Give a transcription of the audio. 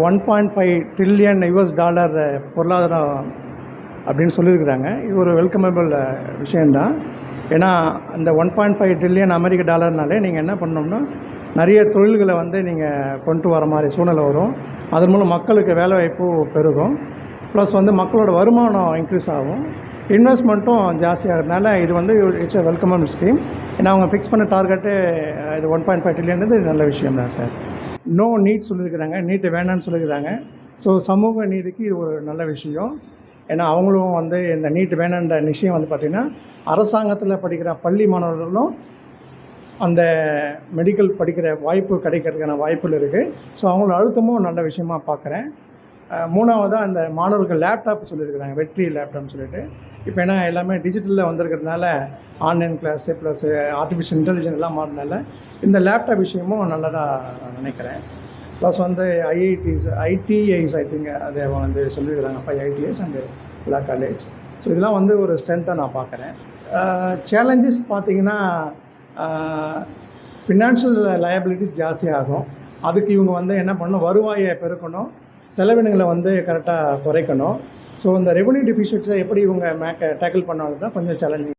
1.5 trillion dollar பொருளாதாரம் அப்படின்னு சொல்லியிருக்கிறாங்க. இது ஒரு வெல்கமபிள் விஷயந்தான். ஏன்னா அந்த 1.5 ட்ரில்லியன் அமெரிக்க டாலர்னாலே நீங்கள் என்ன பண்ணணும்னா நிறைய தொழில்களை வந்து நீங்கள் கொண்டு வர மாதிரி சூழ்நிலை வரும். அதன் மூலம் மக்களுக்கு வேலைவாய்ப்பு பெருகும். ப்ளஸ் வந்து மக்களோட வருமானம் இன்க்ரீஸ் ஆகும். இன்வெஸ்ட்மெண்ட்டும் ஜாஸ்தியாகிறதுனால இது வந்து இட்ஸ் எ வெல்கமபிள் ஸ்கீம். ஏன்னா அவங்க ஃபிக்ஸ் பண்ண டார்கெட்டு இது 1.5 ட்ரில்லியன் நல்ல விஷயம் தான் சார். நோ நீட் சொல்லியிருக்கிறாங்க, நீட்டு வேணான்னு சொல்லியிருக்கிறாங்க. ஸோ சமூக நீதிக்கு இது ஒரு நல்ல விஷயம். ஏன்னா அவங்களும் வந்து இந்த நீட் வேணான்ற விஷயம் வந்து பார்த்திங்கன்னா அரசாங்கத்தில் படிக்கிற பள்ளி மாணவர்களும் அந்த மெடிக்கல் படிக்கிற வாய்ப்பு கிடைக்கிறதுக்கான வாய்ப்புகள் இருக்குது. ஸோ அவங்களோட அழுத்தமும் நல்ல விஷயமாக பார்க்குறேன். மூணாவதாக அந்த மாணவர்கள் லேப்டாப் சொல்லியிருக்கிறாங்க, வெற்றி லேப்டாப்னு சொல்லிட்டு. இப்போ ஏன்னா எல்லாமே டிஜிட்டலில் வந்திருக்கிறதுனால online class plus artificial intelligence எல்லாம் மாறினால இந்த லேப்டாப் விஷயமும் நல்லதாக நினைக்கிறேன். ப்ளஸ் வந்து ஐடிஐஸ் ஐ திங்க் அதை வந்து சொல்லியிருக்கிறாங்க, 5 ITIs and law college. So இதெல்லாம் வந்து ஒரு ஸ்ட்ரென்த்தாக நான் பார்க்குறேன். சேலஞ்சஸ் பார்த்திங்கன்னா ஃபினான்ஷியல் லயபிலிட்டிஸ் ஜாஸ்தியாகும். அதுக்கு இவங்க வந்து என்ன பண்ணணும், வருவாயை பெருக்கணும், செலவினங்களை வந்து கரெக்டாக குறைக்கணும். ஸோ இந்த ரெவன்யூ டெஃபிஷியன்ஸை எப்படி இவங்க டேக்கிள் பண்ணாலும் தான் கொஞ்சம் சேலஞ்சிங்.